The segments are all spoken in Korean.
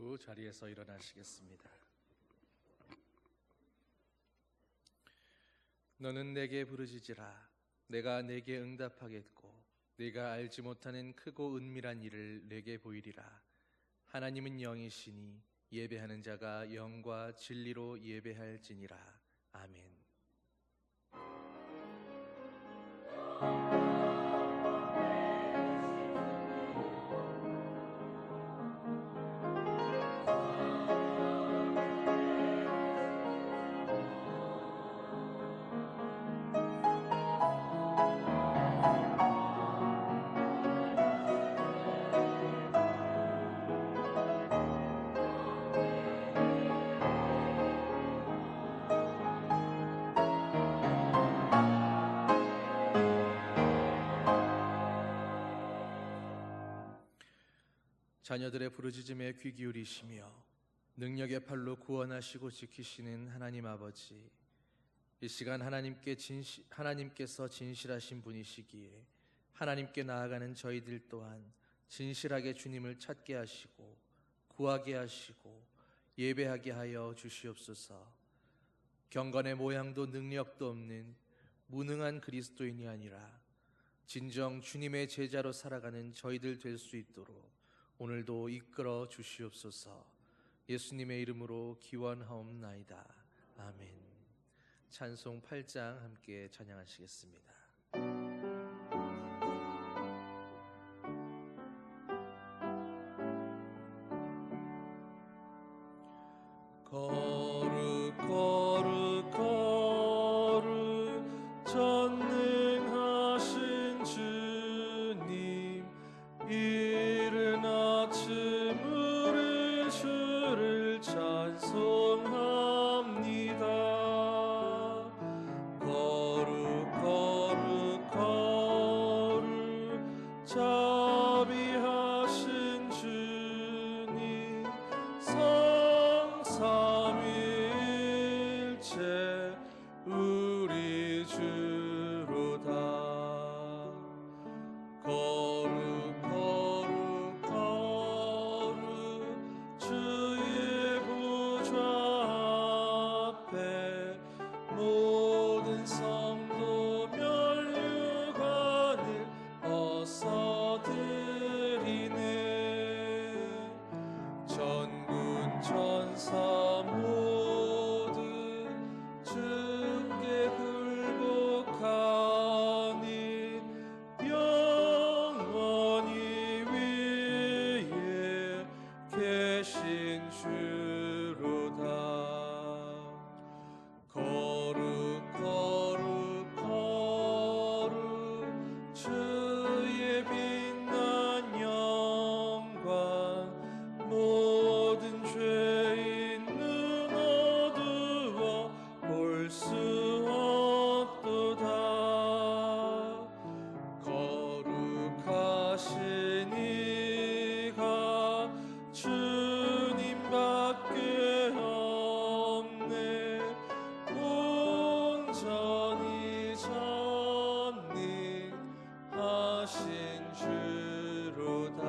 후 자리에서 일어나시겠습니다. 너는 내게 부르짖으라. 내가 내게 응답하겠고 네가 알지 못하는 크고 은밀한 일을 내게 보이리라. 하나님은 영이시니 예배하는 자가 영과 진리로 예배할지니라. 아멘. 자녀들의 부르짖음에 귀 기울이시며 능력의 팔로 구원하시고 지키시는 하나님 아버지, 이 시간 하나님께서 진실하신 분이시기에 하나님께 나아가는 저희들 또한 진실하게 주님을 찾게 하시고 구하게 하시고 예배하게 하여 주시옵소서. 경건의 모양도 능력도 없는 무능한 그리스도인이 아니라 진정 주님의 제자로 살아가는 저희들 될 수 있도록 오늘도 이끌어 주시옵소서. 예수님의 이름으로 기원하옵나이다. 아멘. 찬송 8장 함께 찬양하시겠습니다. 거룩 거룩 거룩 전능하신 주님, 이른 아침 우리 주를 찬송합니다. 거룩 거룩 거룩 자비하신 주님, 성삼일체 우리 주로다. 거룩 거룩 거룩 주의 보좌 앞에 모든 성도 면류관을 어서 드리네. 전군 천사 모두 주께 굴복하니 영원히 위에 계신 주로다. 거룩 거룩 거룩 주의 빛난 영광, 모든 죄인 눈 어두워 볼 수 없도다. 거룩하신 이가 주님밖에 없네. 온전히 전능하신 주로다.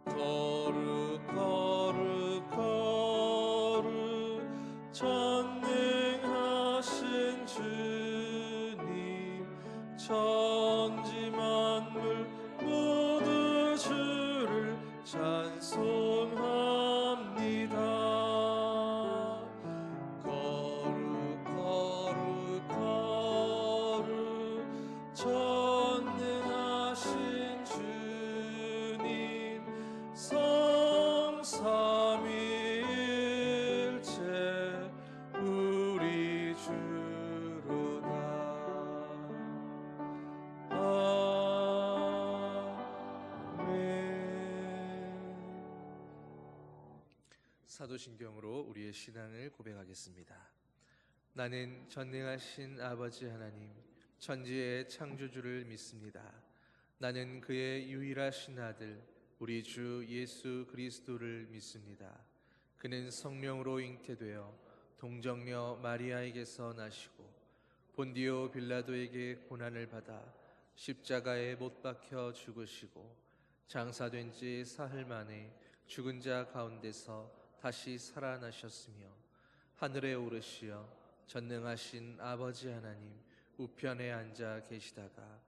거룩 거룩 거룩 전능하신 주님, 천지 만물 모두 주를 찬송합니다. 거룩 거룩 거룩 전능하신 주님, 성삼일체 우리 주로다. 사도신경으로 우리의 신앙을 고백하겠습니다. 나는 전능하신 아버지 하나님, 천지의 창조주를 믿습니다. 나는 그의 유일하신 아들 우리 주 예수 그리스도를 믿습니다. 그는 성령으로 잉태되어 동정녀 마리아에게서 나시고 본디오 빌라도에게 고난을 받아 십자가에 못 박혀 죽으시고 장사된 지 사흘 만에 죽은 자 가운데서 다시 살아나셨으며 하늘에 오르시어 전능하신 아버지 하나님 우편에 앉아 계시다가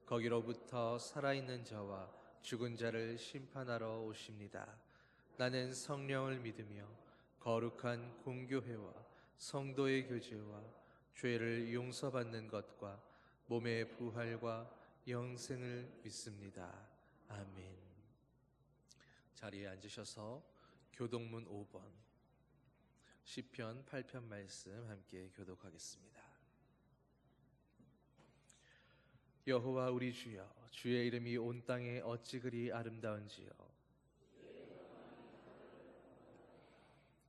거기로부터 살아있는 자와 죽은 자를 심판하러 오십니다. 나는 성령을 믿으며 거룩한 공교회와 성도의 교제와 죄를 용서받는 것과 몸의 부활과 영생을 믿습니다. 아멘. 자리에 앉으셔서 교독문 5번 시편 8편 말씀 함께 교독하겠습니다. 여호와 우리 주여, 주의 이름이 온 땅에 어찌 그리 아름다운지요.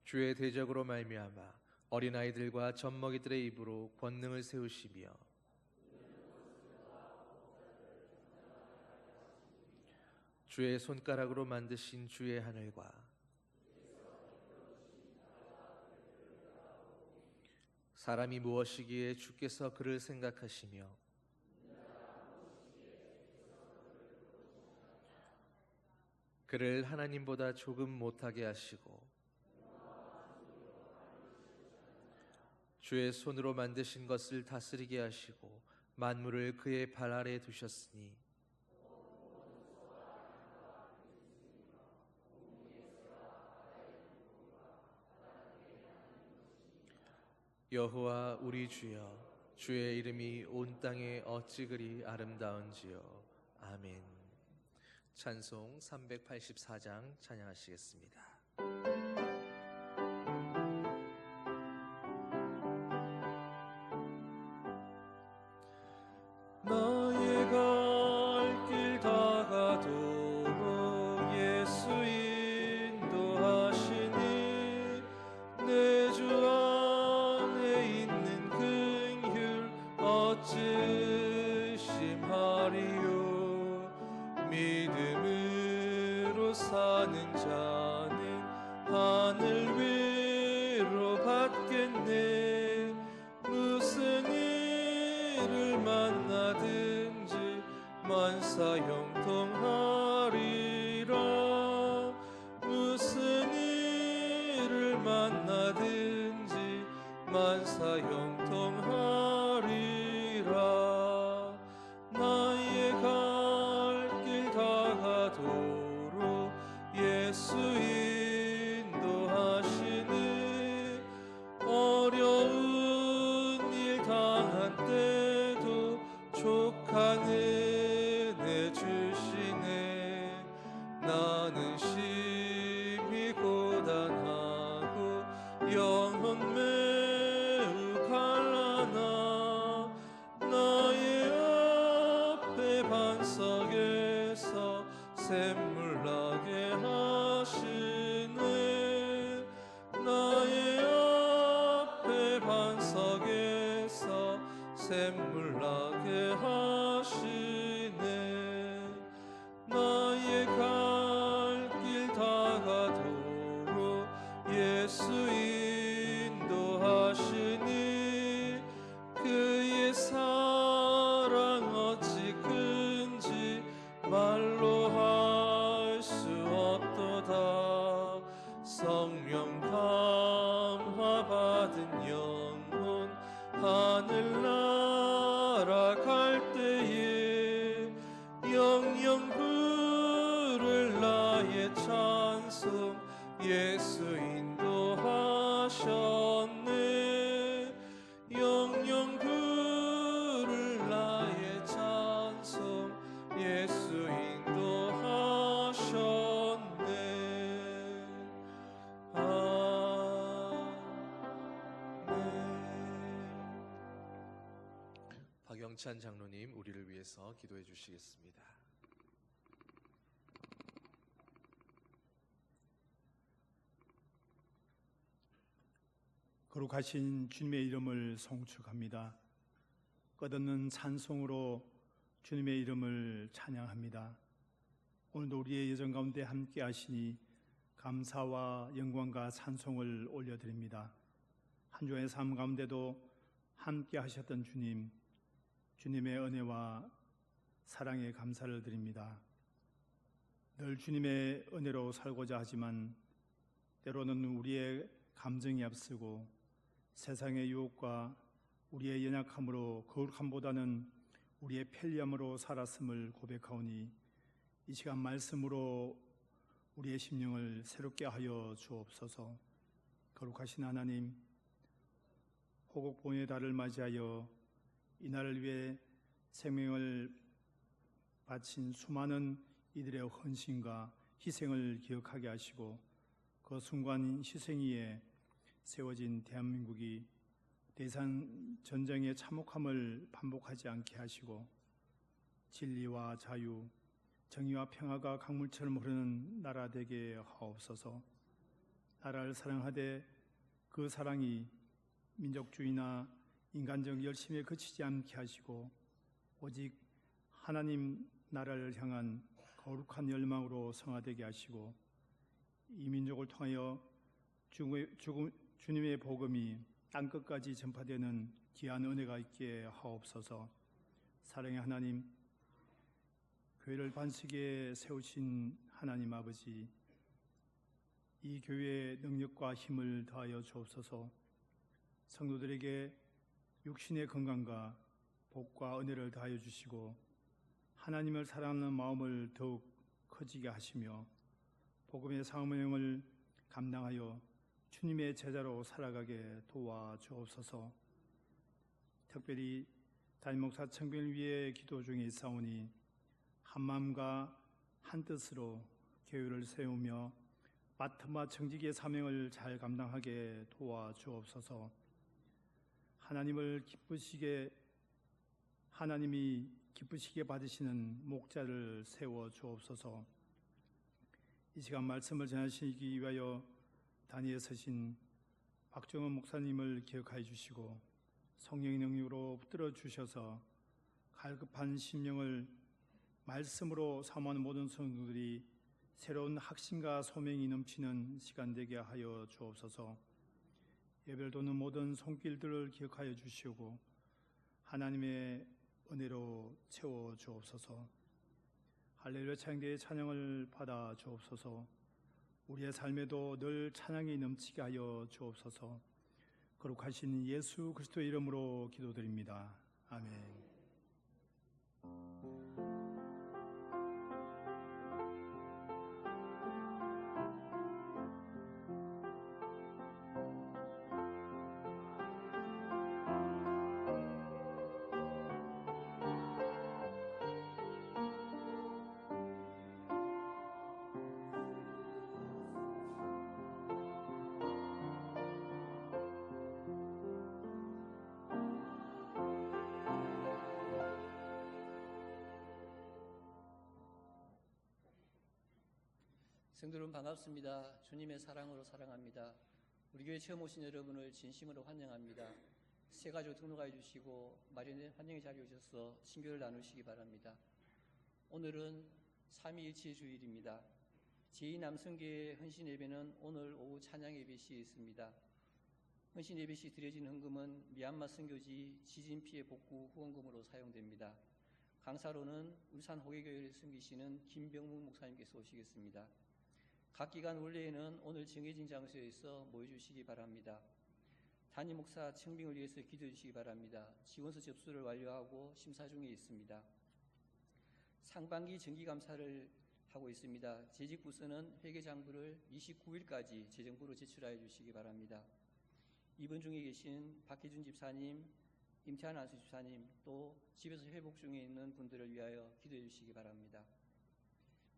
주의 대적으로 말미암아 어린아이들과 젖먹이들의 입으로 권능을 세우시며 주의 손가락으로 만드신 주의 하늘과 사람이 무엇이기에 주께서 그를 생각하시며 그를 하나님보다 조금 못하게 하시고 주의 손으로 만드신 것을 다스리게 하시고 만물을 그의 발 아래 두셨으니 여호와 우리 주여, 주의 이름이 온 땅에 어찌 그리 아름다운지요. 아멘. 찬송 384장 찬양하시겠습니다. 나의 갈 길 다가도록 예수 인도하시니 내 주 안에 있는 긍휼 어찌 심하리요. 믿음으로 사는 자는 하늘 위로 받겠네. 무슨 일을 만나든지 만사 형통하리라. 무슨 일을 만나든지 만사 형통하리라. 나의 갈 길 다가도록 예수 인도하시니 어려운 일 당한 때도 족한 은혜 주시네. 나는 심히 고단하고 영혼 매우 갈라나 나의 앞에 반석에서 샘물 나게 하시네. 나의 앞에 반석에서 샘물 나게 하시네. 나의 갈 길 다가도록 예수 인도하시니 그의 사랑 어찌 큰지 말로 할 수 없도다. 성령 감화 받은 영혼 하늘 날아갈 때에 영영 부를 나의 찬송 예수 인도하셨네. 영영 부를 나의 찬송 예수 인도하셨네. 박영찬 장로님 우리를 위해서 기도해 주시겠습니다. 거룩하신 주님의 이름을 송축합니다. 끝없는 찬송으로 주님의 이름을 찬양합니다. 오늘도 우리의 여정 가운데 함께 하시니 감사와 영광과 찬송을 올려드립니다. 한 주의 삶 가운데도 함께 하셨던 주님, 주님의 은혜와 사랑에 감사를 드립니다. 늘 주님의 은혜로 살고자 하지만 때로는 우리의 감정이 앞서고 세상의 유혹과 우리의 연약함으로 거룩함보다는 우리의 편리함으로 살았음을 고백하오니 이 시간 말씀으로 우리의 심령을 새롭게 하여 주옵소서. 거룩하신 하나님, 호국봉의 달을 맞이하여 이 날을 위해 생명을 바친 수많은 이들의 헌신과 희생을 기억하게 하시고 그 순간 희생 위에 세워진 대한민국이 대산 전쟁의 참혹함을 반복하지 않게 하시고 진리와 자유, 정의와 평화가 강물처럼 흐르는 나라 되게 하옵소서. 나라를 사랑하되 그 사랑이 민족주의나 인간적 열심에 그치지 않게 하시고 오직 하나님 나라를 향한 거룩한 열망으로 성화되게 하시고 이 민족을 통하여 주님의 복음이 땅끝까지 전파되는 귀한 은혜가 있게 하옵소서. 사랑의 하나님, 교회를 반석에 세우신 하나님 아버지, 이 교회의 능력과 힘을 더하여 주옵소서. 성도들에게 육신의 건강과 복과 은혜를 더하여 주시고 하나님을 사랑하는 마음을 더욱 커지게 하시며 복음의 사명을 감당하여 주님의 제자로 살아가게 도와주옵소서. 특별히 담임목사 청빙을 위해 기도 중에 있사오니 한마음과 한뜻으로 교회를 세우며 맡은바 청지기의 사명을 잘 감당하게 도와주옵소서. 하나님이 기쁘시게 받으시는 목자를 세워 주옵소서. 이 시간 말씀을 전하시기 위하여 단위에 서신 박정원 목사님을 기억하여 주시고 성령의 능력으로 붙들어 주셔서 갈급한 심령을 말씀으로 사모하는 모든 성도들이 새로운 확신과 소명이 넘치는 시간 되게 하여 주옵소서. 예배를 돕는 모든 손길들을 기억하여 주시고 하나님의 은혜로 채워 주옵소서. 할렐루야 찬양대의 찬양을 받아 주옵소서. 우리의 삶에도 늘 찬양이 넘치게 하여 주옵소서. 거룩하신 예수 그리스도의 이름으로 기도드립니다. 아멘. 성도 여러분 반갑습니다. 주님의 사랑으로 사랑합니다. 우리 교회 처음 오신 여러분을 진심으로 환영합니다. 새 가족 등록해 주시고 마련된 환영의 자리에 오셔서 친교를 나누시기 바랍니다. 오늘은 삼위일체 주일입니다. 제2남성교회 헌신 예배는 오늘 오후 찬양 예배 시에 있습니다. 헌신 예배 시 드려진 헌금은 미얀마 선교지 지진 피해 복구 후원금으로 사용됩니다. 강사로는 울산 호계교회를 섬기시는 김병문 목사님께서 오시겠습니다. 각 기간 원래에는 오늘 정해진 장소에서 모여주시기 바랍니다. 담임 목사 청빙을 위해서 기도해 주시기 바랍니다. 지원서 접수를 완료하고 심사 중에 있습니다. 상반기 정기감사를 하고 있습니다. 재직부서는 회계장부를 29일까지 재정부로 제출하여 주시기 바랍니다. 입원 중에 계신 박혜준 집사님, 임태한 안수 집사님, 또 집에서 회복 중에 있는 분들을 위하여 기도해 주시기 바랍니다.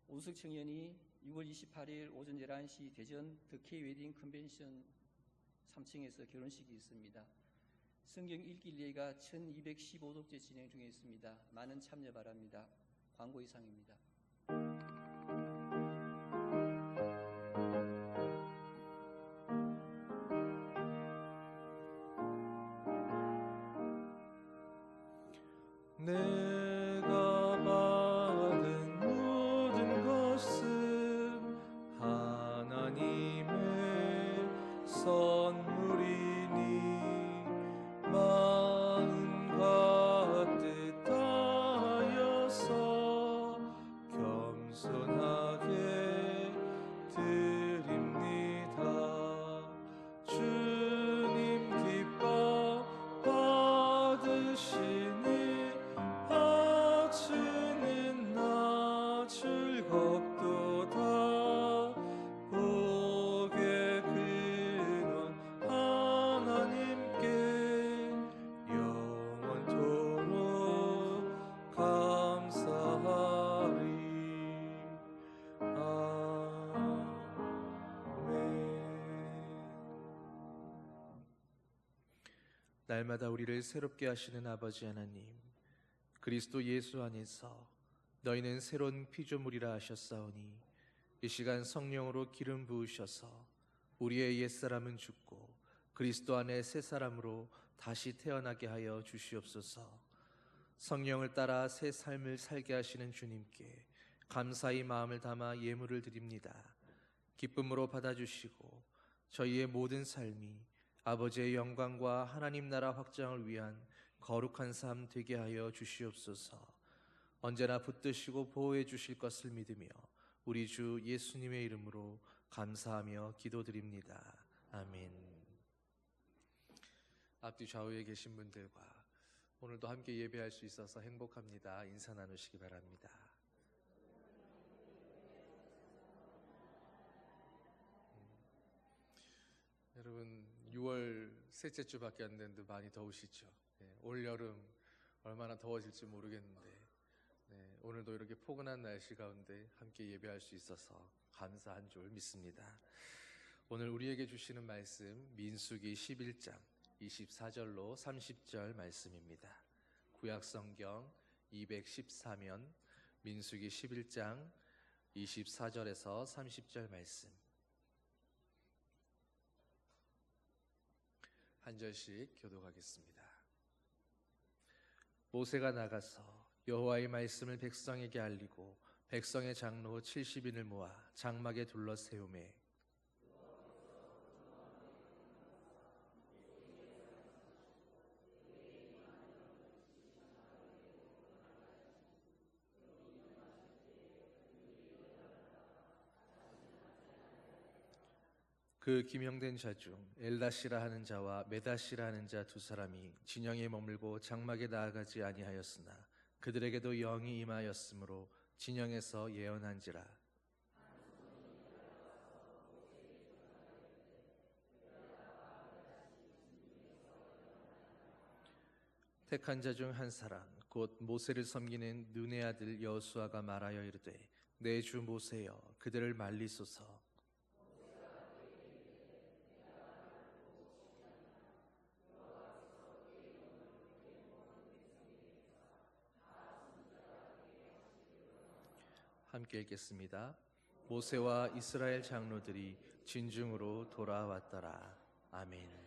오숙 청년이 6월 28일 오전 11시 대전 더 K 웨딩 컨벤션 3층에서 결혼식이 있습니다. 성경 읽기 릴레이가 1215독째 진행 중에 있습니다. 많은 참여 바랍니다. 광고 이상입니다. 내가 받은 모든 것은 하나님의 선물이니 마음과 뜻 다하여서 겸손하게 날마다 우리를 새롭게 하시는 아버지 하나님, 그리스도 예수 안에서 너희는 새로운 피조물이라 하셨사오니 이 시간 성령으로 기름 부으셔서 우리의 옛사람은 죽고 그리스도 안에 새 사람으로 다시 태어나게 하여 주시옵소서. 성령을 따라 새 삶을 살게 하시는 주님께 감사의 마음을 담아 예물을 드립니다. 기쁨으로 받아주시고 저희의 모든 삶이 아버지의 영광과 하나님 나라 확장을 위한 거룩한 삶 되게 하여 주시옵소서. 언제나 붙드시고 보호해 주실 것을 믿으며 우리 주 예수님의 이름으로 감사하며 기도드립니다. 아멘. 앞뒤 좌우에 계신 분들과 오늘도 함께 예배할 수 있어서 행복합니다. 인사 나누시기 바랍니다. 여러분 6월 셋째 주밖에 안 됐는데 많이 더우시죠? 올 여름 얼마나 더워질지 모르겠는데 오늘도 이렇게 포근한 날씨 가운데 함께 예배할 수 있어서 감사한 줄 믿습니다. 오늘 우리에게 주시는 말씀 민수기 11장 24절로 30절 말씀입니다. 구약성경 214면 민수기 11장 24절에서 30절 말씀 한 절씩 교독하겠습니다. 모세가 나가서 여호와의 말씀을 백성에게 알리고 백성의 장로 70인을 모아 장막에 둘러 세우매 그 기명된 자 중 엘다시라 하는 자와 메다시라 하는 자 두 사람이 진영에 머물고 장막에 나아가지 아니하였으나 그들에게도 영이 임하였으므로 진영에서 예언한지라. 택한 자 중 한 사람 곧 모세를 섬기는 눈의 아들 여호수아가 말하여 이르되 내 주 모세여 그들을 말리소서. 함께 읽겠습니다. 모세와 이스라엘 장로들이 진중으로 돌아왔더라. 아멘.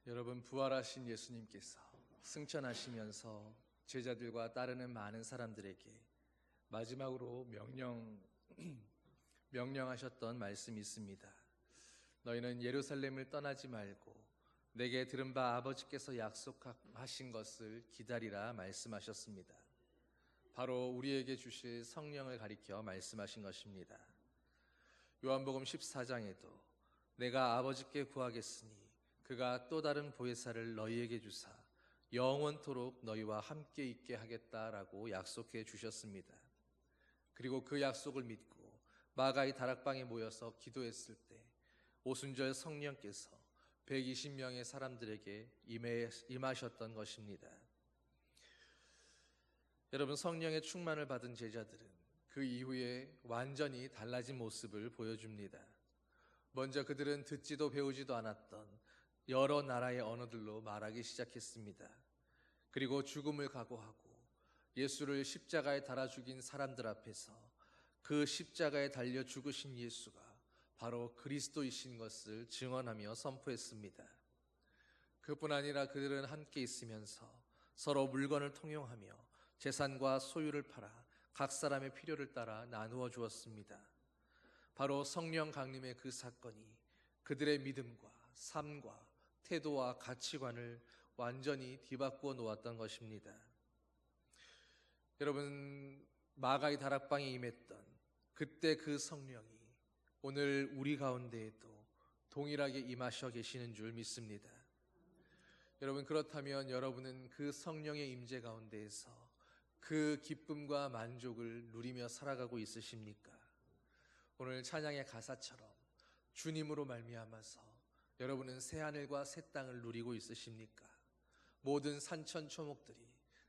여러분, 부활하신 예수님께서 승천하시면서 제자들과 따르는 많은 사람들에게 마지막으로 명령하셨던 말씀이 있습니다. 너희는 예루살렘을 떠나지 말고 내게 들은 바 아버지께서 약속하신 것을 기다리라 말씀하셨습니다. 바로 우리에게 주실 성령을 가리켜 말씀하신 것입니다. 요한복음 14장에도 내가 아버지께 구하겠으니 그가 또 다른 보혜사를 너희에게 주사 영원토록 너희와 함께 있게 하겠다라고 약속해 주셨습니다. 그리고 그 약속을 믿고 마가의 다락방에 모여서 기도했을 때 오순절 성령께서 120명의 사람들에게 임하셨던 것입니다. 여러분, 성령의 충만을 받은 제자들은 그 이후에 완전히 달라진 모습을 보여줍니다. 먼저 그들은 듣지도 배우지도 않았던 여러 나라의 언어들로 말하기 시작했습니다. 그리고 죽음을 각오하고 예수를 십자가에 달아 죽인 사람들 앞에서 그 십자가에 달려 죽으신 예수가 바로 그리스도이신 것을 증언하며 선포했습니다. 그뿐 아니라 그들은 함께 있으면서 서로 물건을 통용하며 재산과 소유를 팔아 각 사람의 필요를 따라 나누어 주었습니다. 바로 성령 강림의 그 사건이 그들의 믿음과 삶과 태도와 가치관을 완전히 뒤바꾸어 놓았던 것입니다. 여러분, 마가의 다락방에 임했던 그때 그 성령이 오늘 우리 가운데에도 동일하게 임하셔 계시는 줄 믿습니다. 여러분, 그렇다면 여러분은 그 성령의 임재 가운데에서 그 기쁨과 만족을 누리며 살아가고 있으십니까? 오늘 찬양의 가사처럼 주님으로 말미암아서 여러분은 새하늘과 새 땅을 누리고 있으십니까? 모든 산천초목들이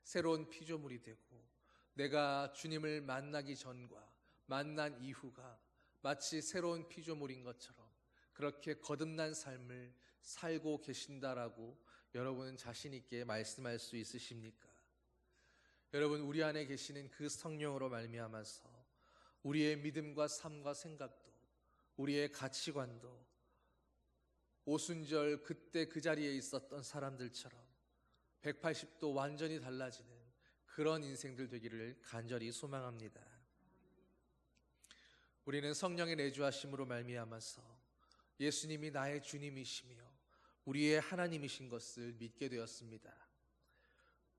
새로운 피조물이 되고 내가 주님을 만나기 전과 만난 이후가 마치 새로운 피조물인 것처럼 그렇게 거듭난 삶을 살고 계신다라고 여러분은 자신 있게 말씀할 수 있으십니까? 여러분, 우리 안에 계시는 그 성령으로 말미암아서 우리의 믿음과 삶과 생각도 우리의 가치관도 오순절 그때 그 자리에 있었던 사람들처럼 180도 완전히 달라지는 그런 인생들 되기를 간절히 소망합니다. 우리는 성령의 내주하심으로 말미암아서 예수님이 나의 주님이시며 우리의 하나님이신 것을 믿게 되었습니다.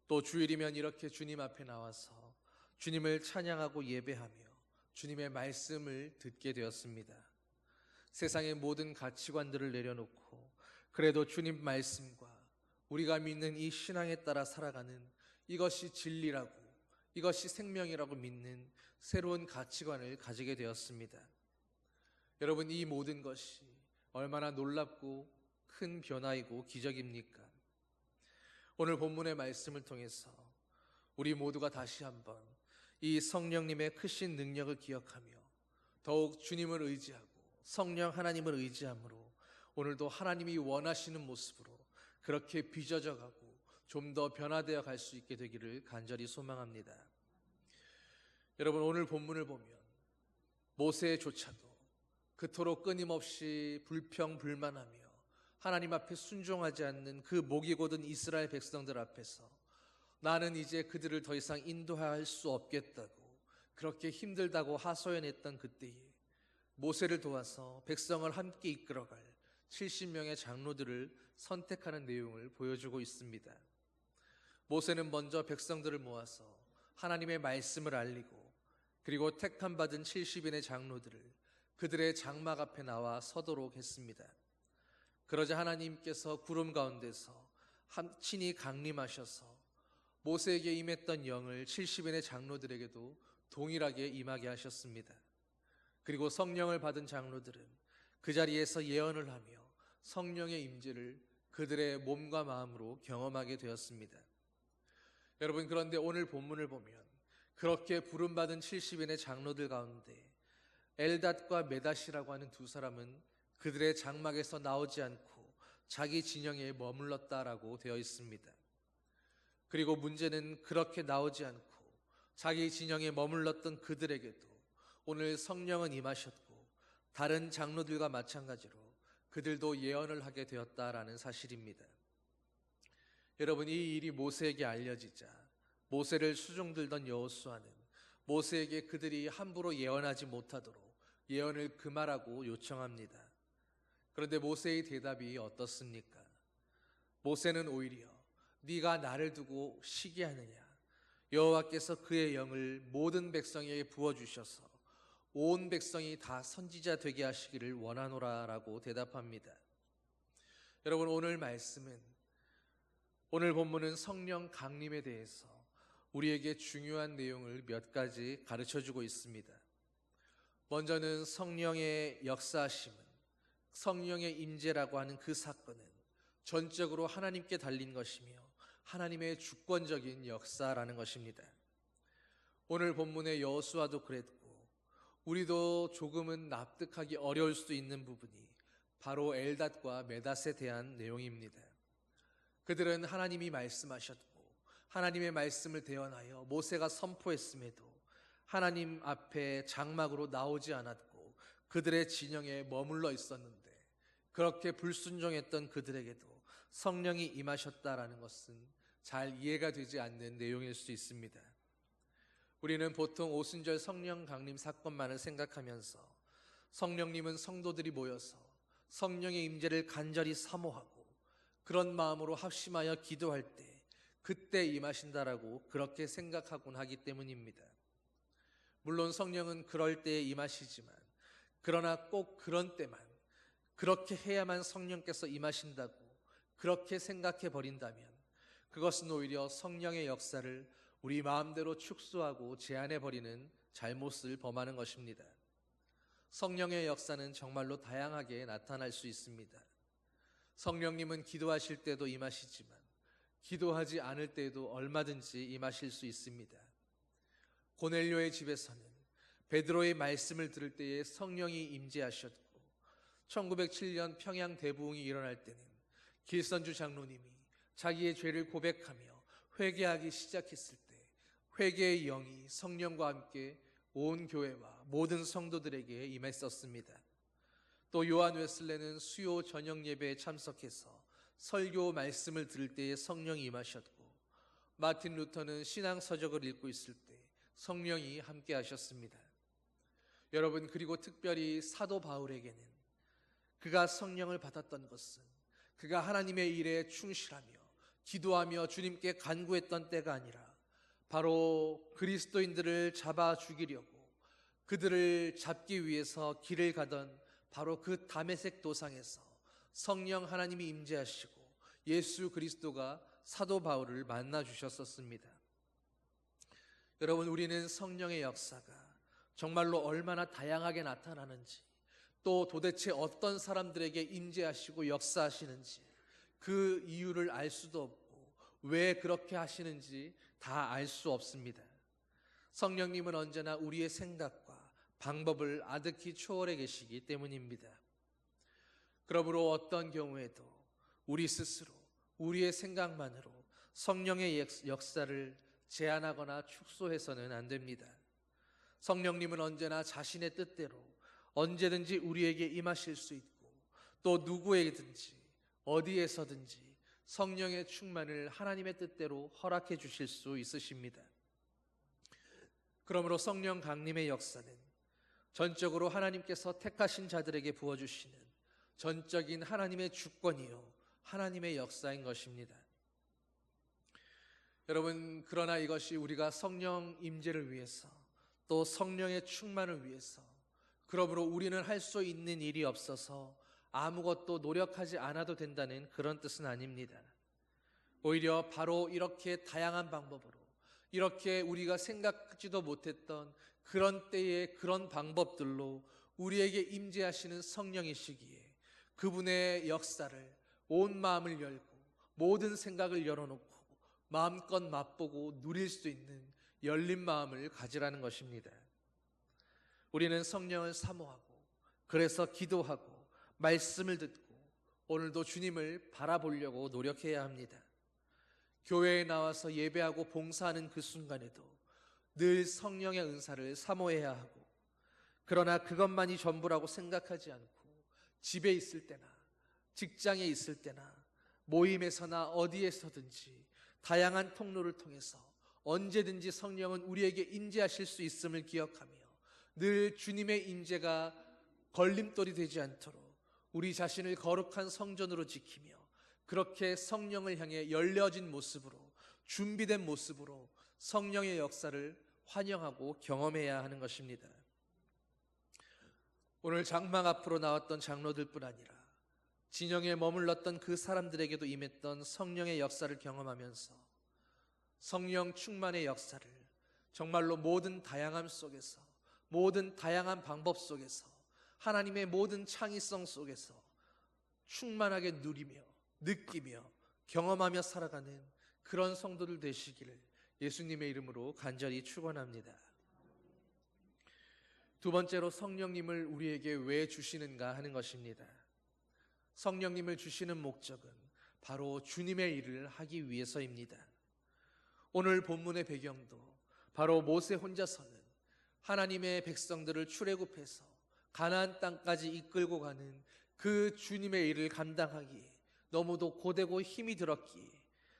또 주일이면 이렇게 주님 앞에 나와서 주님을 찬양하고 예배하며 주님의 말씀을 듣게 되었습니다. 세상의 모든 가치관들을 내려놓고 그래도 주님 말씀과 우리가 믿는 이 신앙에 따라 살아가는 이것이 진리라고, 이것이 생명이라고 믿는 새로운 가치관을 가지게 되었습니다. 여러분, 이 모든 것이 얼마나 놀랍고 큰 변화이고 기적입니까? 오늘 본문의 말씀을 통해서 우리 모두가 다시 한번 이 성령님의 크신 능력을 기억하며 더욱 주님을 의지하고 성령 하나님을 의지함으로 오늘도 하나님이 원하시는 모습으로 그렇게 빚어져 가고 좀 더 변화되어 갈 수 있게 되기를 간절히 소망합니다. 여러분, 오늘 본문을 보면 모세조차도 그토록 끊임없이 불평불만하며 하나님 앞에 순종하지 않는 그 목이 곧은 이스라엘 백성들 앞에서 나는 이제 그들을 더 이상 인도할 수 없겠다고 그렇게 힘들다고 하소연했던 그때에 모세를 도와서 백성을 함께 이끌어갈 70명의 장로들을 선택하는 내용을 보여주고 있습니다. 모세는 먼저 백성들을 모아서 하나님의 말씀을 알리고 그리고 택함받은 70인의 장로들을 그들의 장막 앞에 나와 서도록 했습니다. 그러자 하나님께서 구름 가운데서 친히 강림하셔서 모세에게 임했던 영을 70인의 장로들에게도 동일하게 임하게 하셨습니다. 그리고 성령을 받은 장로들은 그 자리에서 예언을 하며 성령의 임재를 그들의 몸과 마음으로 경험하게 되었습니다. 여러분, 그런데 오늘 본문을 보면 그렇게 부름받은 70인의 장로들 가운데 엘닷과 메닷이라고 하는 두 사람은 그들의 장막에서 나오지 않고 자기 진영에 머물렀다라고 되어 있습니다. 그리고 문제는 그렇게 나오지 않고 자기 진영에 머물렀던 그들에게도 오늘 성령은 임하셨고 다른 장로들과 마찬가지로 그들도 예언을 하게 되었다라는 사실입니다. 여러분, 이 일이 모세에게 알려지자 모세를 수종들던 여호수아는 모세에게 그들이 함부로 예언하지 못하도록 예언을 금하라고 요청합니다. 그런데 모세의 대답이 어떻습니까? 모세는 오히려 네가 나를 두고 시기하느냐? 여호와께서 그의 영을 모든 백성에게 부어주셔서 온 백성이 다 선지자 되게 하시기를 원하노라라고 대답합니다. 여러분, 오늘 말씀은 오늘 본문은 성령 강림에 대해서 우리에게 중요한 내용을 몇 가지 가르쳐주고 있습니다. 먼저는 성령의 역사하심은, 성령의 임재라고 하는 그 사건은 전적으로 하나님께 달린 것이며 하나님의 주권적인 역사라는 것입니다. 오늘 본문의 여호수아도 그랬고 우리도 조금은 납득하기 어려울 수도 있는 부분이 바로 엘닷과 메닷에 대한 내용입니다. 그들은 하나님이 말씀하셨고 하나님의 말씀을 대언하여 모세가 선포했음에도 하나님 앞에 장막으로 나오지 않았고 그들의 진영에 머물러 있었는데 그렇게 불순종했던 그들에게도 성령이 임하셨다라는 것은 잘 이해가 되지 않는 내용일 수 있습니다. 우리는 보통 오순절 성령 강림 사건만을 생각하면서 성령님은 성도들이 모여서 성령의 임재를 간절히 사모하고 그런 마음으로 합심하여 기도할 때 그때 임하신다라고 그렇게 생각하곤 하기 때문입니다. 물론 성령은 그럴 때에 임하시지만 그러나 꼭 그런 때만 그렇게 해야만 성령께서 임하신다고 그렇게 생각해 버린다면 그것은 오히려 성령의 역사를 우리 마음대로 축소하고 제한해 버리는 잘못을 범하는 것입니다. 성령의 역사는 정말로 다양하게 나타날 수 있습니다. 성령님은 기도하실 때도 임하시지만 기도하지 않을 때에도 얼마든지 임하실 수 있습니다. 고넬료의 집에서는 베드로의 말씀을 들을 때에 성령이 임재하셨고 1907년 평양 대부흥이 일어날 때는 길선주 장로님이 자기의 죄를 고백하며 회개하기 시작했을 때 회개의 영이 성령과 함께 온 교회와 모든 성도들에게 임했었습니다. 또 요한 웨슬레는 수요 저녁 예배에 참석해서 설교 말씀을 들을 때에 성령이 임하셨고 마틴 루터는 신앙 서적을 읽고 있을 때 성령이 함께 하셨습니다. 여러분, 그리고 특별히 사도 바울에게는 그가 성령을 받았던 것은 그가 하나님의 일에 충실하며 기도하며 주님께 간구했던 때가 아니라 바로 그리스도인들을 잡아 죽이려고 그들을 잡기 위해서 길을 가던 바로 그 다메섹 도상에서 성령 하나님이 임재하시고 예수 그리스도가 사도 바울을 만나 주셨었습니다. 여러분, 우리는 성령의 역사가 정말로 얼마나 다양하게 나타나는지, 또 도대체 어떤 사람들에게 임재하시고 역사하시는지 그 이유를 알 수도 없고 왜 그렇게 하시는지 다 알 수 없습니다. 성령님은 언제나 우리의 생각과 방법을 아득히 초월해 계시기 때문입니다. 그러므로 어떤 경우에도 우리 스스로 우리의 생각만으로 성령의 역사를 제한하거나 축소해서는 안 됩니다. 성령님은 언제나 자신의 뜻대로 언제든지 우리에게 임하실 수 있고, 또 누구에게든지 어디에서든지 성령의 충만을 하나님의 뜻대로 허락해 주실 수 있으십니다. 그러므로 성령 강림의 역사는 전적으로 하나님께서 택하신 자들에게 부어주시는 전적인 하나님의 주권이요 하나님의 역사인 것입니다. 여러분, 그러나 이것이 우리가 성령 임재를 위해서, 또 성령의 충만을 위해서, 그러므로 우리는 할 수 있는 일이 없어서 아무것도 노력하지 않아도 된다는 그런 뜻은 아닙니다. 오히려 바로 이렇게 다양한 방법으로, 이렇게 우리가 생각지도 못했던 그런 때의 그런 방법들로 우리에게 임재하시는 성령이시기에 그분의 역사를 온 마음을 열고 모든 생각을 열어놓고 마음껏 맛보고 누릴 수 있는 열린 마음을 가지라는 것입니다. 우리는 성령을 사모하고, 그래서 기도하고 말씀을 듣고 오늘도 주님을 바라보려고 노력해야 합니다. 교회에 나와서 예배하고 봉사하는 그 순간에도 늘 성령의 은사를 사모해야 하고, 그러나 그것만이 전부라고 생각하지 않고 집에 있을 때나 직장에 있을 때나 모임에서나 어디에서든지 다양한 통로를 통해서 언제든지 성령은 우리에게 임재하실 수 있음을 기억하며 늘 주님의 임재가 걸림돌이 되지 않도록 우리 자신을 거룩한 성전으로 지키며 그렇게 성령을 향해 열려진 모습으로, 준비된 모습으로 성령의 역사를 환영하고 경험해야 하는 것입니다. 오늘 장막 앞으로 나왔던 장로들뿐 아니라 진영에 머물렀던 그 사람들에게도 임했던 성령의 역사를 경험하면서 성령 충만의 역사를 정말로 모든 다양함 속에서, 모든 다양한 방법 속에서, 하나님의 모든 창의성 속에서 충만하게 누리며 느끼며 경험하며 살아가는 그런 성도들 되시기를 예수님의 이름으로 간절히 축원합니다. 두 번째로, 성령님을 우리에게 왜 주시는가 하는 것입니다. 성령님을 주시는 목적은 바로 주님의 일을 하기 위해서입니다. 오늘 본문의 배경도 바로 모세 혼자서는 하나님의 백성들을 출애굽해서 가나안 땅까지 이끌고 가는 그 주님의 일을 감당하기에 너무도 고되고 힘이 들었기에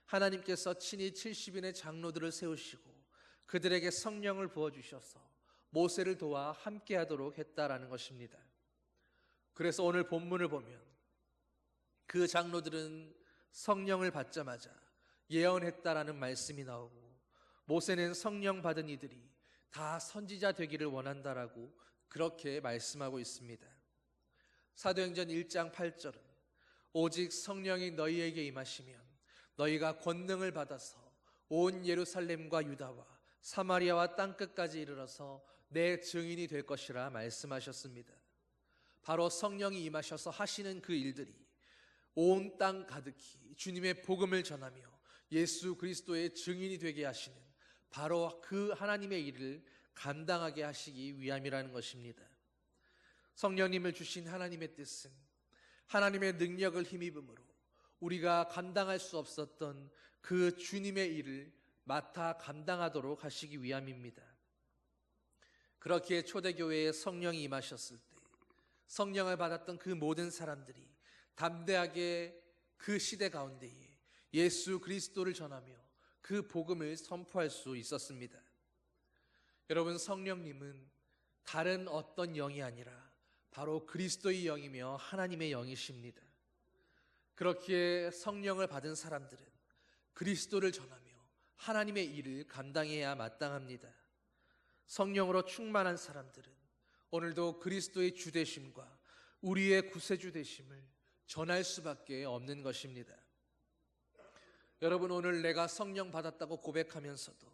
하나님께서 친히 70인의 장로들을 세우시고 그들에게 성령을 부어주셔서 모세를 도와 함께하도록 했다라는 것입니다. 그래서 오늘 본문을 보면 그 장로들은 성령을 받자마자 예언했다라는 말씀이 나오고, 모세는 성령 받은 이들이 다 선지자 되기를 원한다라고 그렇게 말씀하고 있습니다. 사도행전 1장 8절은 오직 성령이 너희에게 임하시면 너희가 권능을 받아서 온 예루살렘과 유다와 사마리아와 땅끝까지 이르러서 내 증인이 될 것이라 말씀하셨습니다. 바로 성령이 임하셔서 하시는 그 일들이 온 땅 가득히 주님의 복음을 전하며 예수 그리스도의 증인이 되게 하시는 바로 그 하나님의 일을 감당하게 하시기 위함이라는 것입니다. 성령님을 주신 하나님의 뜻은 하나님의 능력을 힘입음으로 우리가 감당할 수 없었던 그 주님의 일을 맡아 감당하도록 하시기 위함입니다. 그렇기에 초대교회에 성령이 임하셨을 때 성령을 받았던 그 모든 사람들이 담대하게 그 시대 가운데에 예수 그리스도를 전하며 그 복음을 선포할 수 있었습니다. 여러분, 성령님은 다른 어떤 영이 아니라 바로 그리스도의 영이며 하나님의 영이십니다. 그렇기에 성령을 받은 사람들은 그리스도를 전하며 하나님의 일을 감당해야 마땅합니다. 성령으로 충만한 사람들은 오늘도 그리스도의 주되심과 우리의 구세주 되심을 전할 수밖에 없는 것입니다. 여러분, 오늘 내가 성령 받았다고 고백하면서도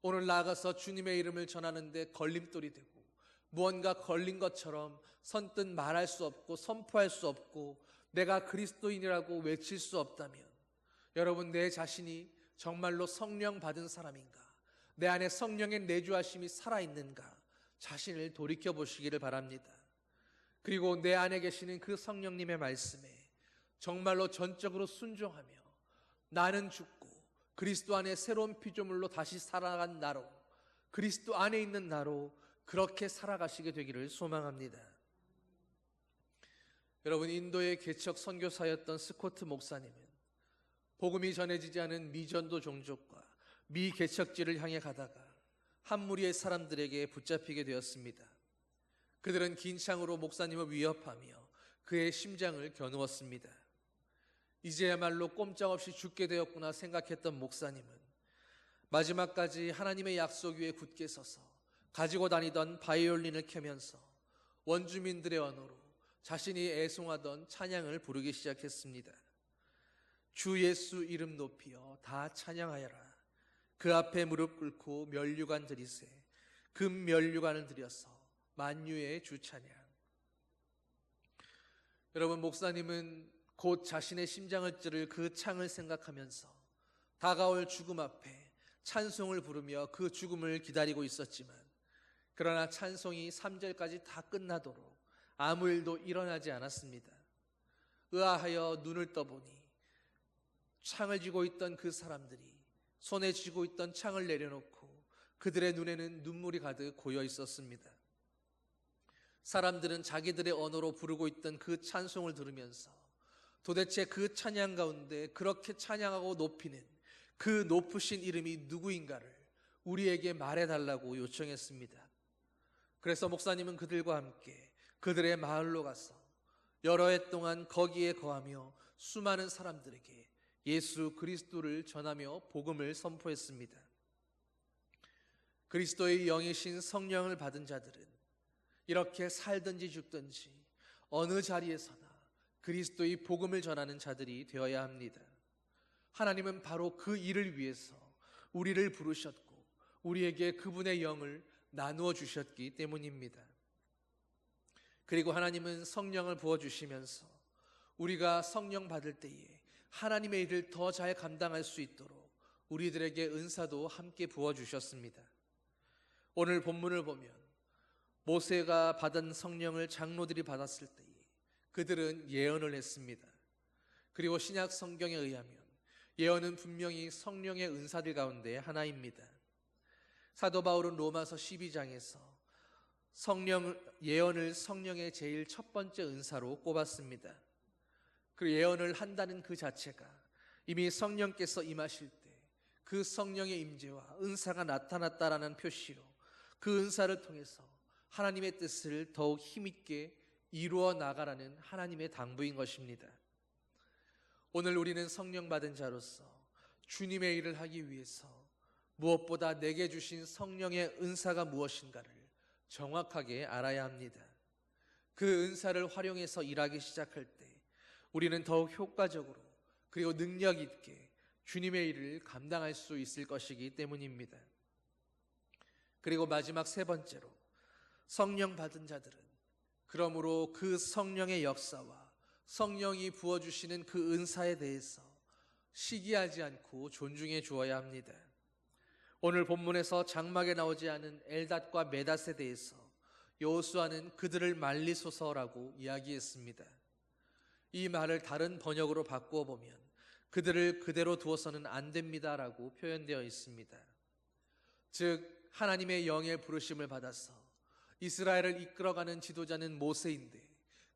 오늘 나아가서 주님의 이름을 전하는데 걸림돌이 되고 무언가 걸린 것처럼 선뜻 말할 수 없고 선포할 수 없고 내가 그리스도인이라고 외칠 수 없다면 여러분, 내 자신이 정말로 성령 받은 사람인가? 내 안에 성령의 내주하심이 살아있는가? 자신을 돌이켜보시기를 바랍니다. 그리고 내 안에 계시는 그 성령님의 말씀에 정말로 전적으로 순종하며 나는 죽고 그리스도 안에 새로운 피조물로 다시 살아간 나로, 그리스도 안에 있는 나로 그렇게 살아가시게 되기를 소망합니다. 여러분, 인도의 개척 선교사였던 스코트 목사님은 복음이 전해지지 않은 미전도 종족과 미개척지를 향해 가다가 한 무리의 사람들에게 붙잡히게 되었습니다. 그들은 긴 창으로 목사님을 위협하며 그의 심장을 겨누었습니다. 이제야말로 꼼짝없이 죽게 되었구나 생각했던 목사님은 마지막까지 하나님의 약속 위에 굳게 서서 가지고 다니던 바이올린을 켜면서 원주민들의 언어로 자신이 애송하던 찬양을 부르기 시작했습니다. 주 예수 이름 높이어 다 찬양하여라. 그 앞에 무릎 꿇고 면류관 드리세. 금 면류관을 드려서 만유의 주 찬양. 여러분, 목사님은 곧 자신의 심장을 찌를 그 창을 생각하면서 다가올 죽음 앞에 찬송을 부르며 그 죽음을 기다리고 있었지만, 그러나 찬송이 3절까지 다 끝나도록 아무 일도 일어나지 않았습니다. 의아하여 눈을 떠보니 창을 쥐고 있던 그 사람들이 손에 쥐고 있던 창을 내려놓고 그들의 눈에는 눈물이 가득 고여 있었습니다. 사람들은 자기들의 언어로 부르고 있던 그 찬송을 들으면서 도대체 그 찬양 가운데 그렇게 찬양하고 높이는 그 높으신 이름이 누구인가를 우리에게 말해달라고 요청했습니다. 그래서 목사님은 그들과 함께 그들의 마을로 가서 여러 해 동안 거기에 거하며 수많은 사람들에게 예수 그리스도를 전하며 복음을 선포했습니다. 그리스도의 영이신 성령을 받은 자들은 이렇게 살든지 죽든지 어느 자리에서나 그리스도의 복음을 전하는 자들이 되어야 합니다. 하나님은 바로 그 일을 위해서 우리를 부르셨고 우리에게 그분의 영을 나누어 주셨기 때문입니다. 그리고 하나님은 성령을 부어주시면서 우리가 성령 받을 때에 하나님의 일을 더 잘 감당할 수 있도록 우리들에게 은사도 함께 부어주셨습니다. 오늘 본문을 보면 모세가 받은 성령을 장로들이 받았을 때에 그들은 예언을 했습니다. 그리고 신약 성경에 의하면 예언은 분명히 성령의 은사들 가운데 하나입니다. 사도 바울은 로마서 12장에서 예언을 성령의 제일 첫 번째 은사로 꼽았습니다. 그 예언을 한다는 그 자체가 이미 성령께서 임하실 때 그 성령의 임재와 은사가 나타났다라는 표시로 그 은사를 통해서 하나님의 뜻을 더욱 힘있게 이루어 나가라는 하나님의 당부인 것입니다. 오늘 우리는 성령 받은 자로서 주님의 일을 하기 위해서 무엇보다 내게 주신 성령의 은사가 무엇인가를 정확하게 알아야 합니다. 그 은사를 활용해서 일하기 시작할 때 우리는 더욱 효과적으로 그리고 능력 있게 주님의 일을 감당할 수 있을 것이기 때문입니다. 그리고 마지막 세 번째로 성령 받은 자들은 그러므로 그 성령의 역사와 성령이 부어주시는 그 은사에 대해서 시기하지 않고 존중해 주어야 합니다. 오늘 본문에서 장막에 나오지 않은 엘닷과 메닷에 대해서 여호수아는 그들을 말리소서라고 이야기했습니다. 이 말을 다른 번역으로 바꾸어 보면 그들을 그대로 두어서는 안 됩니다라고 표현되어 있습니다. 즉 하나님의 영의 부르심을 받아서 이스라엘을 이끌어가는 지도자는 모세인데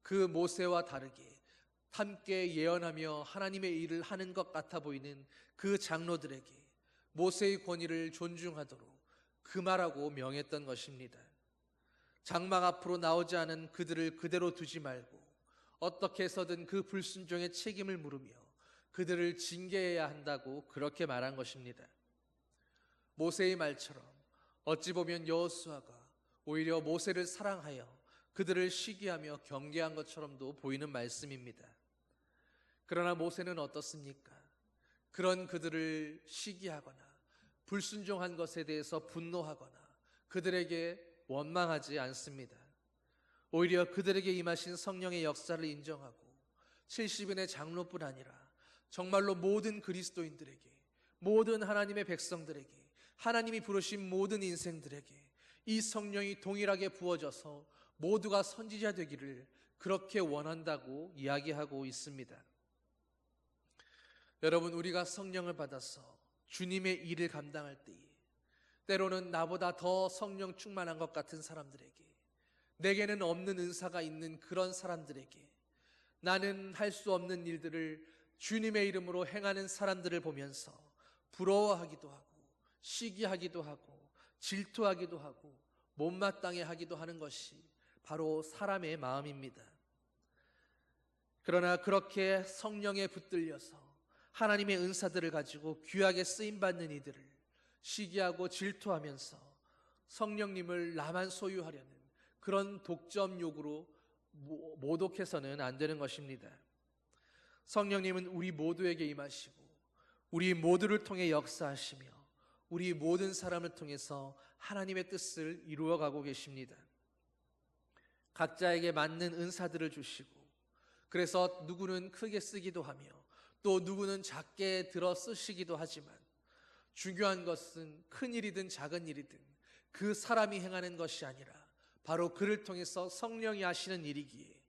그 모세와 다르게 함께 예언하며 하나님의 일을 하는 것 같아 보이는 그 장로들에게 모세의 권위를 존중하도록 금하라고 명했던 것입니다. 장막 앞으로 나오지 않은 그들을 그대로 두지 말고 어떻게 해서든 그 불순종의 책임을 물으며 그들을 징계해야 한다고 그렇게 말한 것입니다. 모세의 말처럼 어찌 보면 여호수아가 오히려 모세를 사랑하여 그들을 시기하며 경계한 것처럼도 보이는 말씀입니다. 그러나 모세는 어떻습니까? 그런 그들을 시기하거나 불순종한 것에 대해서 분노하거나 그들에게 원망하지 않습니다. 오히려 그들에게 임하신 성령의 역사를 인정하고 70인의 장로뿐 아니라 정말로 모든 그리스도인들에게, 모든 하나님의 백성들에게, 하나님이 부르신 모든 인생들에게 이 성령이 동일하게 부어져서 모두가 선지자 되기를 그렇게 원한다고 이야기하고 있습니다. 여러분, 우리가 성령을 받아서 주님의 일을 감당할 때에 때로는 나보다 더 성령 충만한 것 같은 사람들에게, 내게는 없는 은사가 있는 그런 사람들에게, 나는 할 수 없는 일들을 주님의 이름으로 행하는 사람들을 보면서 부러워하기도 하고 시기하기도 하고 질투하기도 하고 못마땅해 하기도 하는 것이 바로 사람의 마음입니다. 그러나 그렇게 성령에 붙들려서 하나님의 은사들을 가지고 귀하게 쓰임받는 이들을 시기하고 질투하면서 성령님을 나만 소유하려는 그런 독점욕으로 모독해서는 안 되는 것입니다. 성령님은 우리 모두에게 임하시고 우리 모두를 통해 역사하시며 우리 모든 사람을 통해서 하나님의 뜻을 이루어가고 계십니다. 각자에게 맞는 은사들을 주시고, 그래서 누구는 크게 쓰기도 하며 또 누구는 작게 들어 쓰시기도 하지만, 중요한 것은 큰 일이든 작은 일이든 그 사람이 행하는 것이 아니라 바로 그를 통해서 성령이 하시는 일이기에,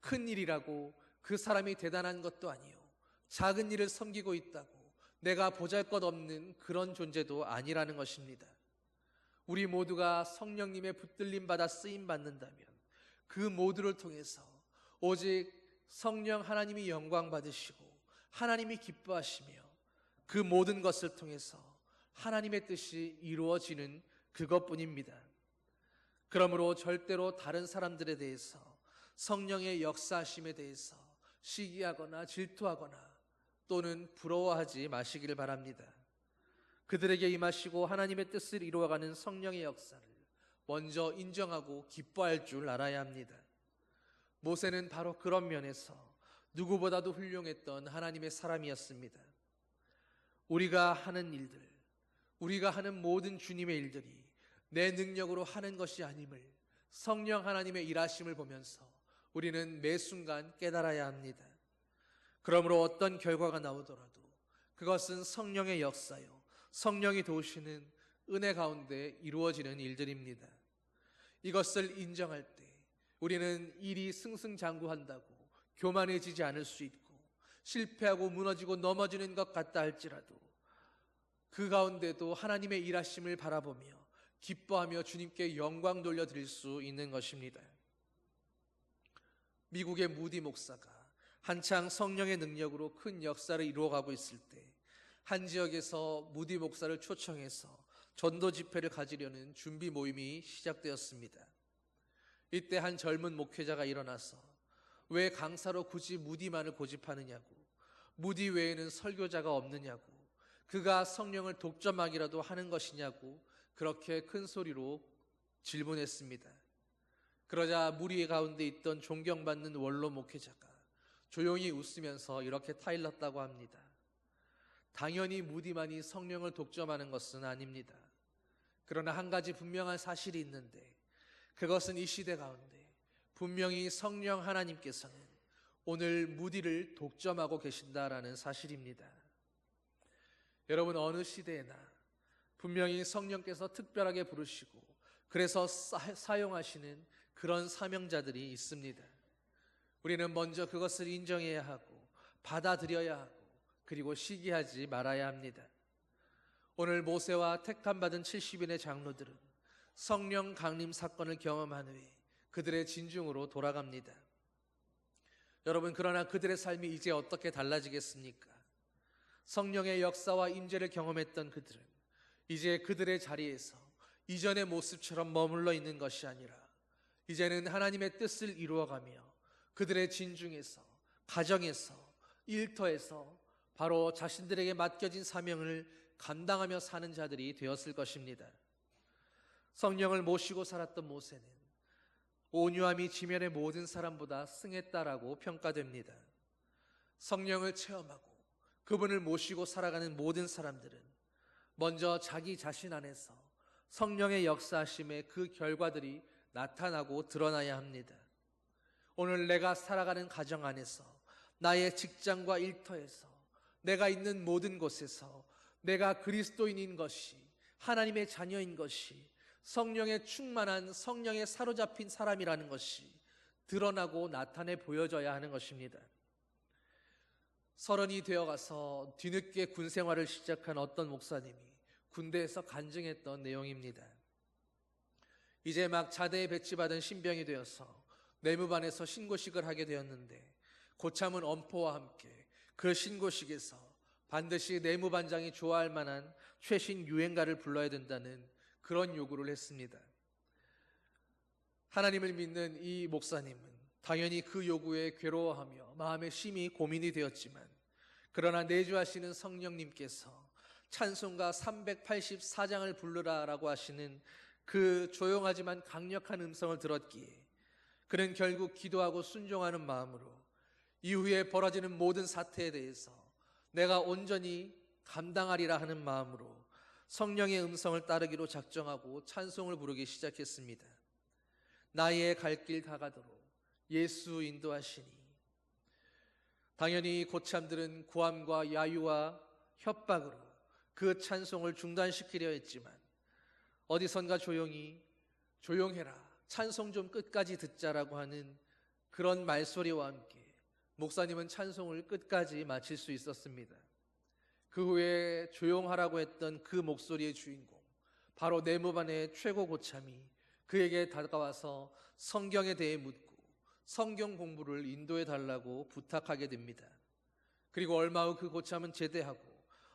큰 일이라고 그 사람이 대단한 것도 아니요 작은 일을 섬기고 있다고 내가 보잘것없는 그런 존재도 아니라는 것입니다. 우리 모두가 성령님의 붙들림 받아 쓰임 받는다면 그 모두를 통해서 오직 성령 하나님이 영광 받으시고 하나님이 기뻐하시며 그 모든 것을 통해서 하나님의 뜻이 이루어지는 그것뿐입니다. 그러므로 절대로 다른 사람들에 대해서, 성령의 역사하심에 대해서 시기하거나 질투하거나 또는 부러워하지 마시기를 바랍니다. 그들에게 임하시고 하나님의 뜻을 이루어가는 성령의 역사를 먼저 인정하고 기뻐할 줄 알아야 합니다. 모세는 바로 그런 면에서 누구보다도 훌륭했던 하나님의 사람이었습니다. 우리가 하는 일들, 우리가 하는 모든 주님의 일들이 내 능력으로 하는 것이 아님을 성령 하나님의 일하심을 보면서 우리는 매 순간 깨달아야 합니다. 그러므로 어떤 결과가 나오더라도 그것은 성령의 역사요, 성령이 도우시는 은혜 가운데 이루어지는 일들입니다. 이것을 인정할 때 우리는 일이 승승장구한다고 교만해지지 않을 수 있고, 실패하고 무너지고 넘어지는 것 같다 할지라도 그 가운데도 하나님의 일하심을 바라보며 기뻐하며 주님께 영광 돌려드릴 수 있는 것입니다. 미국의 무디 목사가 한창 성령의 능력으로 큰 역사를 이루어가고 있을 때 한 지역에서 무디 목사를 초청해서 전도 집회를 가지려는 준비 모임이 시작되었습니다. 이때 한 젊은 목회자가 일어나서 왜 강사로 굳이 무디만을 고집하느냐고, 무디 외에는 설교자가 없느냐고, 그가 성령을 독점하기라도 하는 것이냐고 그렇게 큰 소리로 질문했습니다. 그러자 무리 가운데 있던 존경받는 원로 목회자가 조용히 웃으면서 이렇게 타일렀다고 합니다. 당연히 무디만이 성령을 독점하는 것은 아닙니다. 그러나 한 가지 분명한 사실이 있는데, 그것은 이 시대 가운데 분명히 성령 하나님께서는 오늘 무디를 독점하고 계신다라는 사실입니다. 여러분, 어느 시대에나 분명히 성령께서 특별하게 부르시고 그래서 사용하시는 그런 사명자들이 있습니다. 우리는 먼저 그것을 인정해야 하고 받아들여야 하고 그리고 시기하지 말아야 합니다. 오늘 모세와 택함받은 70인의 장로들은 성령 강림 사건을 경험한 후에 그들의 진중으로 돌아갑니다. 여러분, 그러나 그들의 삶이 이제 어떻게 달라지겠습니까? 성령의 역사와 임재를 경험했던 그들은 이제 그들의 자리에서 이전의 모습처럼 머물러 있는 것이 아니라 이제는 하나님의 뜻을 이루어가며 그들의 진중에서, 가정에서, 일터에서 바로 자신들에게 맡겨진 사명을 감당하며 사는 자들이 되었을 것입니다. 성령을 모시고 살았던 모세는 온유함이 지면의 모든 사람보다 승했다라고 평가됩니다. 성령을 체험하고 그분을 모시고 살아가는 모든 사람들은 먼저 자기 자신 안에서 성령의 역사하심의 그 결과들이 나타나고 드러나야 합니다. 오늘 내가 살아가는 가정 안에서, 나의 직장과 일터에서, 내가 있는 모든 곳에서 내가 그리스도인인 것이, 하나님의 자녀인 것이, 성령에 충만한, 성령에 사로잡힌 사람이라는 것이 드러나고 나타내 보여져야 하는 것입니다. 30이 되어가서 뒤늦게 군 생활을 시작한 어떤 목사님이 군대에서 간증했던 내용입니다. 이제 막 자대에 배치받은 신병이 되어서 내무반에서 신고식을 하게 되었는데, 고참은 엄포와 함께 그 신고식에서 반드시 내무반장이 좋아할 만한 최신 유행가를 불러야 된다는 그런 요구를 했습니다. 하나님을 믿는 이 목사님은 당연히 그 요구에 괴로워하며 마음에 심히 고민이 되었지만, 그러나 내주하시는 성령님께서 찬송가 384장을 부르라라고 하시는 그 조용하지만 강력한 음성을 들었기에 그는 결국 기도하고 순종하는 마음으로 이후에 벌어지는 모든 사태에 대해서 내가 온전히 감당하리라 하는 마음으로 성령의 음성을 따르기로 작정하고 찬송을 부르기 시작했습니다. 나의 갈 길 다가도록 예수 인도하시니. 당연히 고참들은 고함과 야유와 협박으로 그 찬송을 중단시키려 했지만, 어디선가 조용해라, 찬송 좀 끝까지 듣자라고 하는 그런 말소리와 함께 목사님은 찬송을 끝까지 마칠 수 있었습니다. 그 후에 조용하라고 했던 그 목소리의 주인공, 바로 내무반의 최고 고참이 그에게 다가와서 성경에 대해 묻고 성경 공부를 인도해 달라고 부탁하게 됩니다. 그리고 얼마 후 그 고참은 제대하고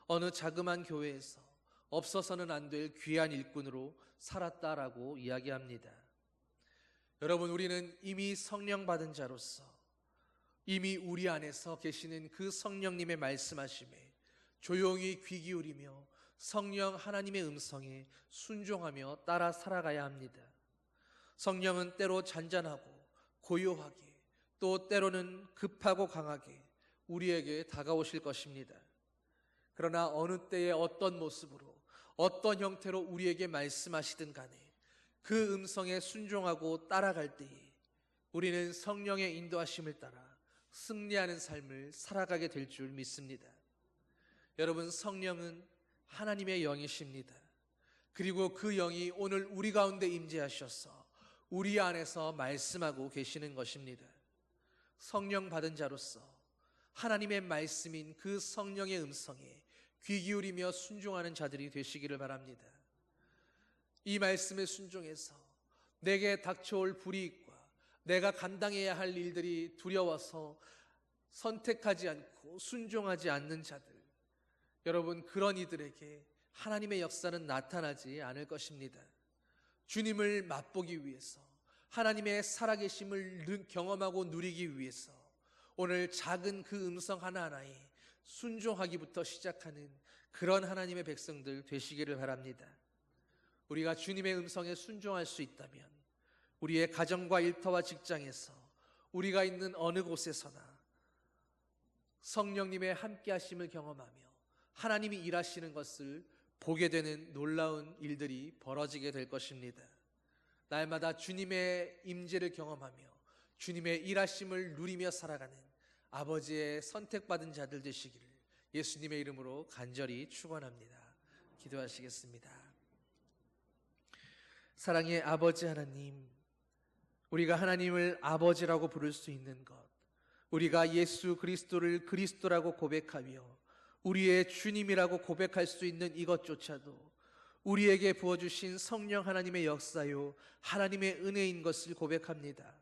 어느 자그마한 교회에서 없어서는 안 될 귀한 일꾼으로 살았다라고 이야기합니다. 여러분, 우리는 이미 성령 받은 자로서 이미 우리 안에서 계시는 그 성령님의 말씀하심에 조용히 귀 기울이며 성령 하나님의 음성에 순종하며 따라 살아가야 합니다. 성령은 때로 잔잔하고 고요하게, 또 때로는 급하고 강하게 우리에게 다가오실 것입니다. 그러나 어느 때에 어떤 모습으로, 어떤 형태로 우리에게 말씀하시든 간에 그 음성에 순종하고 따라갈 때에 우리는 성령의 인도하심을 따라 승리하는 삶을 살아가게 될 줄 믿습니다. 여러분, 성령은 하나님의 영이십니다. 그리고 그 영이 오늘 우리 가운데 임재하셔서 우리 안에서 말씀하고 계시는 것입니다. 성령 받은 자로서 하나님의 말씀인 그 성령의 음성에 귀 기울이며 순종하는 자들이 되시기를 바랍니다. 이 말씀에 순종해서 내게 닥쳐올 불이익과 내가 감당해야 할 일들이 두려워서 선택하지 않고 순종하지 않는 자들, 여러분, 그런 이들에게 하나님의 역사는 나타나지 않을 것입니다. 주님을 맛보기 위해서, 하나님의 살아계심을 경험하고 누리기 위해서 오늘 작은 그 음성 하나하나에 순종하기부터 시작하는 그런 하나님의 백성들 되시기를 바랍니다. 우리가 주님의 음성에 순종할 수 있다면 우리의 가정과 일터와 직장에서, 우리가 있는 어느 곳에서나 성령님의 함께하심을 경험하며 하나님이 일하시는 것을 보게 되는 놀라운 일들이 벌어지게 될 것입니다. 날마다 주님의 임재를 경험하며 주님의 일하심을 누리며 살아가는 아버지의 선택받은 자들 되시기를 예수님의 이름으로 간절히 축원합니다. 기도하시겠습니다. 사랑의 아버지 하나님, 우리가 하나님을 아버지라고 부를 수 있는 것, 우리가 예수 그리스도를 그리스도라고 고백하며 우리의 주님이라고 고백할 수 있는 이것조차도 우리에게 부어주신 성령 하나님의 역사요 하나님의 은혜인 것을 고백합니다.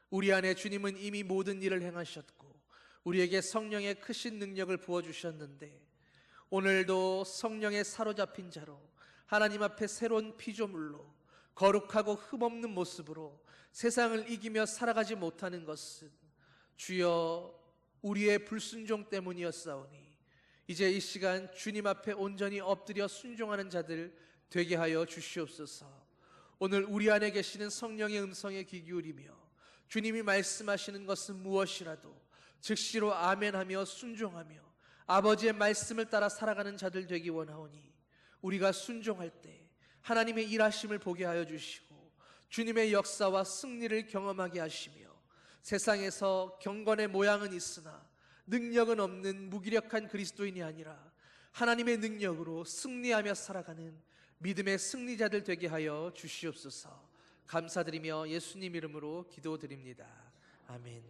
우리 안에 주님은 이미 모든 일을 행하셨고 우리에게 성령의 크신 능력을 부어주셨는데, 오늘도 성령에 사로잡힌 자로 하나님 앞에 새로운 피조물로 거룩하고 흠없는 모습으로 세상을 이기며 살아가지 못하는 것은 주여 우리의 불순종 때문이었사오니, 이제 이 시간 주님 앞에 온전히 엎드려 순종하는 자들 되게 하여 주시옵소서. 오늘 우리 안에 계시는 성령의 음성에 귀 기울이며 주님이 말씀하시는 것은 무엇이라도 즉시로 아멘하며 순종하며 아버지의 말씀을 따라 살아가는 자들 되기 원하오니, 우리가 순종할 때 하나님의 일하심을 보게 하여 주시고 주님의 역사와 승리를 경험하게 하시며 세상에서 경건의 모양은 있으나 능력은 없는 무기력한 그리스도인이 아니라 하나님의 능력으로 승리하며 살아가는 믿음의 승리자들 되게 하여 주시옵소서. 감사드리며 예수님 이름으로 기도드립니다. 아멘.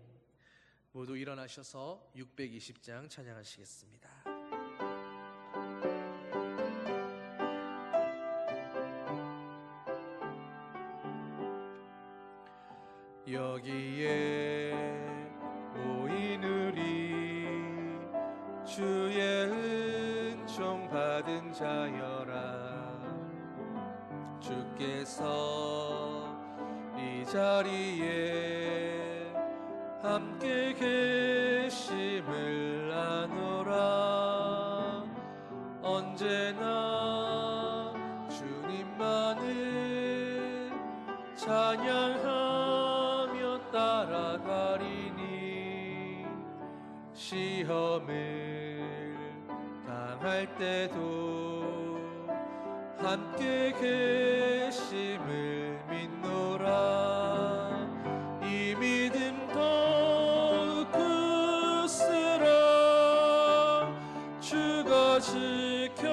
모두 일어나셔서 620장 찬양하시겠습니다. 여기에 모인 우리 주의 은총 받은 자여라. 주께서 이 자리에 함께 계심을 아노라. 언제나 주님만을 찬양하며 따라가리니 시험을 당할 때도 함께 계심을 믿노라. 이 믿음 더욱 굳세라. 주가 지켜주신다.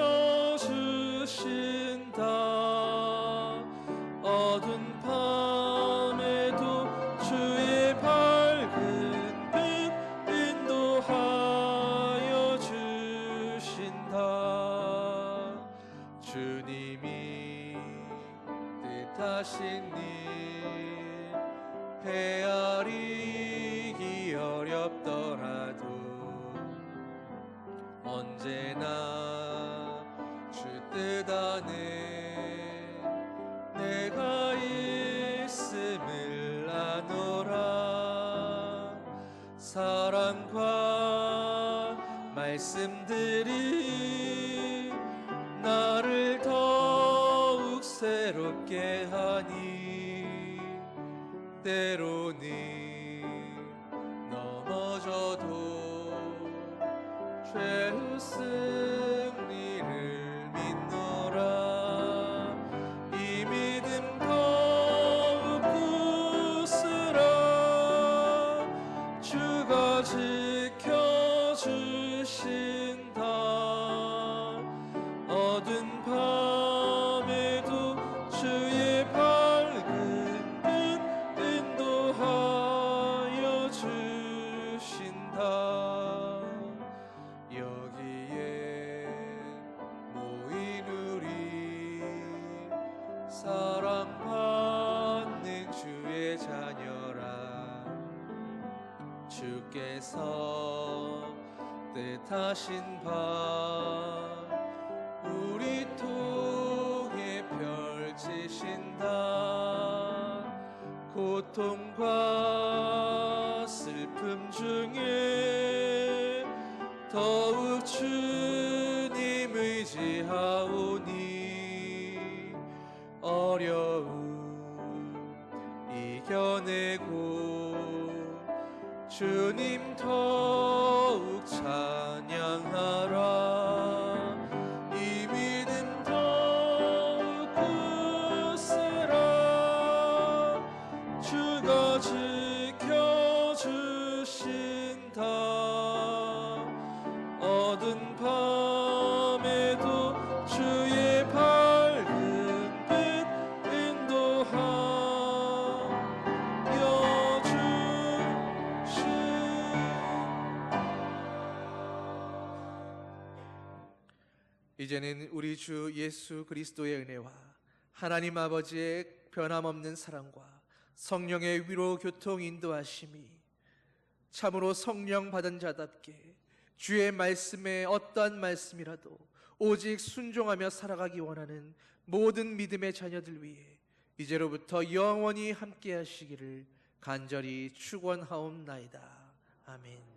어두운 밤에도 주의 밝은 빛 인도하여 주신다. 주님이 뜻하신 일 헤아리기 어렵더라도 언제나 주 뜻 안에 내가 있음을 아노라. 사랑과 말씀들이 나를 더욱 새롭게 하니 때로는 넘어져도 죄의 승리를 믿노라. 이 믿음 더욱 굳세라. 주가 지켜주신다. 어두운 밤에도 주의 밝은 빛 인도하여 주신다. 여기에 모인 우리 사랑받는 주의 자녀라. 주께서 뜻하신 바 우리 통해 펼치신다. 고통과 슬픔 중에 더욱 주님 의지하오니 어려움 이겨내고 주님 더욱 찬양하라. 이 믿음 더욱 굳세라. 주가 지켜주신다. 어두운 밤에도 주의 밝은 빛 인도하여 이제는 우리 주 예수 그리스도의 은혜와 하나님 아버지의 변함없는 사랑과 성령의 위로 교통 인도하심이 참으로 성령 받은 자답게 주의 말씀에 어떠한 말씀이라도 오직 순종하며 살아가기 원하는 모든 믿음의 자녀들 위해 이제로부터 영원히 함께 하시기를 간절히 축원하옵나이다. 아멘.